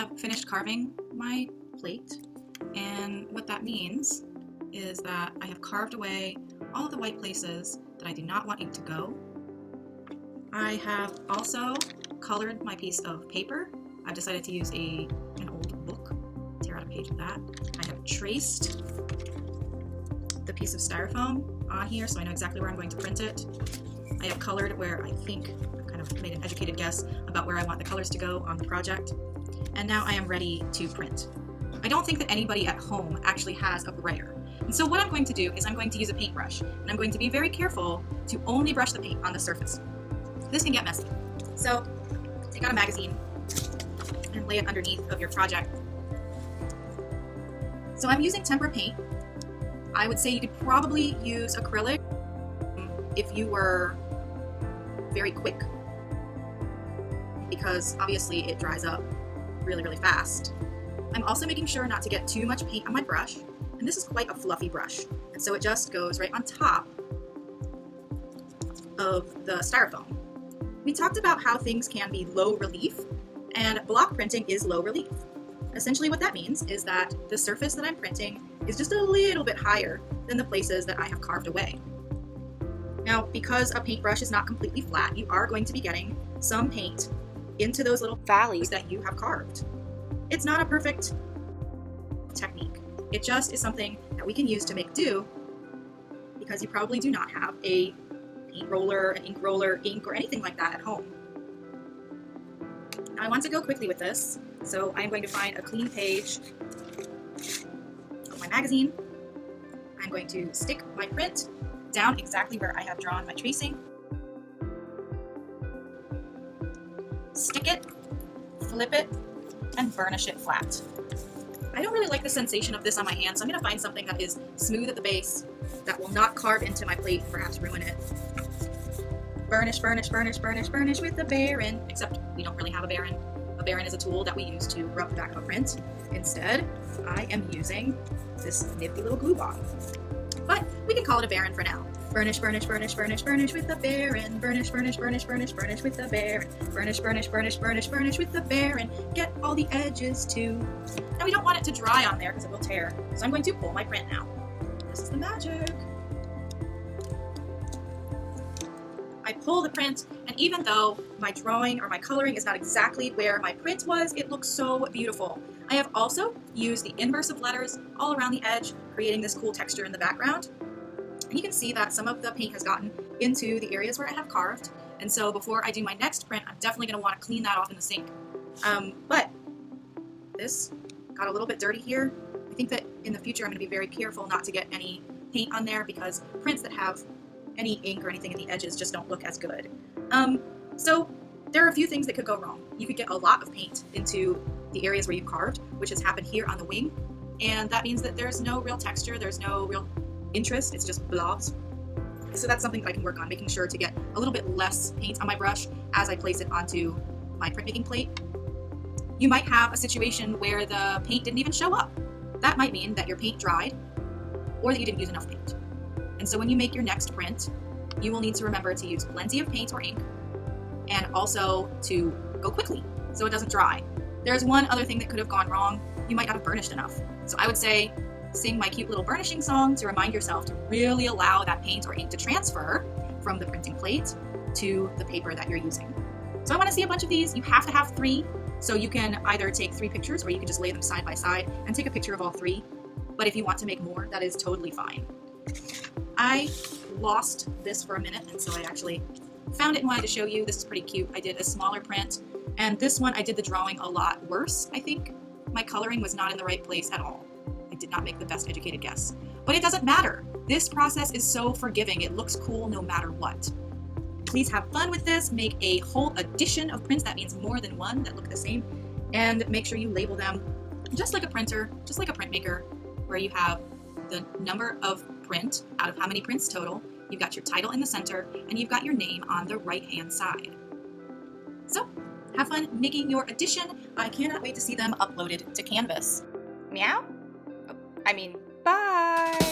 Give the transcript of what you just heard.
have finished carving my plate, and what that means is that I have carved away all of the white places that I do not want ink to go. I have also colored my piece of paper. I've decided to use an old book, tear out a page of that. I have traced the piece of styrofoam on here so I know exactly where I'm going to print it. I have colored where I think I've kind of made an educated guess about where I want the colors to go on the project. And now I am ready to print. I don't think that anybody at home actually has a brayer. And so what I'm going to do is I'm going to use a paintbrush, and I'm going to be very careful to only brush the paint on the surface. This can get messy. So take out a magazine and lay it underneath of your project. So I'm using tempera paint. I would say you could probably use acrylic if you were very quick, because obviously it dries up really, really fast. I'm also making sure not to get too much paint on my brush, and this is quite a fluffy brush, and so it just goes right on top of the styrofoam. We talked about how things can be low relief, and block printing is low relief. Essentially what that means is that the surface that I'm printing is just a little bit higher than the places that I have carved away. Now, because a paintbrush is not completely flat, you are going to be getting some paint into those little valleys that you have carved. It's not a perfect technique. It just is something that we can use to make do, because you probably do not have a paint roller, an ink roller, ink, or anything like that at home. Now I want to go quickly with this, so I'm going to find a clean page of my magazine. I'm going to stick my print down exactly where I have drawn my tracing. Stick it, flip it, and burnish it flat. I don't really like the sensation of this on my hand, so I'm going to find something that is smooth at the base, that will not carve into my plate, perhaps ruin it. Burnish, burnish, burnish, burnish, burnish with the barin, except we don't really have a barin. A barin is a tool that we use to rub the back of a print. Instead, I am using this nifty little glue bottle. But we can call it a barin for now. Burnish, burnish, burnish, burnish, burnish with the barin. Burnish, burnish, burnish, burnish, burnish with the barin. Burnish, burnish, burnish, burnish, burnish with the barin. Get all the edges too. Now we don't want it to dry on there because it will tear. So I'm going to pull my print now. This is the magic. I pull the print, and even though my drawing or my coloring is not exactly where my print was, it looks so beautiful. I have also used the inverse of letters all around the edge, creating this cool texture in the background. And you can see that some of the paint has gotten into the areas where I have carved. And so before I do my next print, I'm definitely going to want to clean that off in the sink. But this got a little bit dirty here. I think that in the future I'm going to be very careful not to get any paint on there, because prints that have any ink or anything in the edges just don't look as good. So there are a few things that could go wrong. You could get a lot of paint into the areas where you carved, which has happened here on the wing, and that means that there's no real texture, there's no real interest, it's just blobs. So that's something that I can work on, making sure to get a little bit less paint on my brush as I place it onto my printmaking plate. You might have a situation where the paint didn't even show up. That might mean that your paint dried, or that you didn't use enough paint. And so when you make your next print, you will need to remember to use plenty of paint or ink, and also to go quickly so it doesn't dry. There's one other thing that could have gone wrong. You might not have burnished enough. So I would say sing my cute little burnishing song to remind yourself to really allow that paint or ink to transfer from the printing plate to the paper that you're using. So I want to see a bunch of these. You have to have 3, so you can either take 3 pictures or you can just lay them side by side and take a picture of all 3. But if you want to make more, that is totally fine. I lost this for a minute, and so I actually found it and wanted to show you. This is pretty cute. I did a smaller print, and this one I did the drawing a lot worse, I think. My coloring was not in the right place at all. I did not make the best educated guess. But it doesn't matter. This process is so forgiving. It looks cool no matter what. Please have fun with this. Make a whole edition of prints. That means more than one that look the same. And make sure you label them just like a printer, just like a printmaker, where you have the number of print out of how many prints total. You've got your title in the center, and you've got your name on the right-hand side. So, have fun making your edition. I cannot wait to see them uploaded to Canvas. Meow? Bye!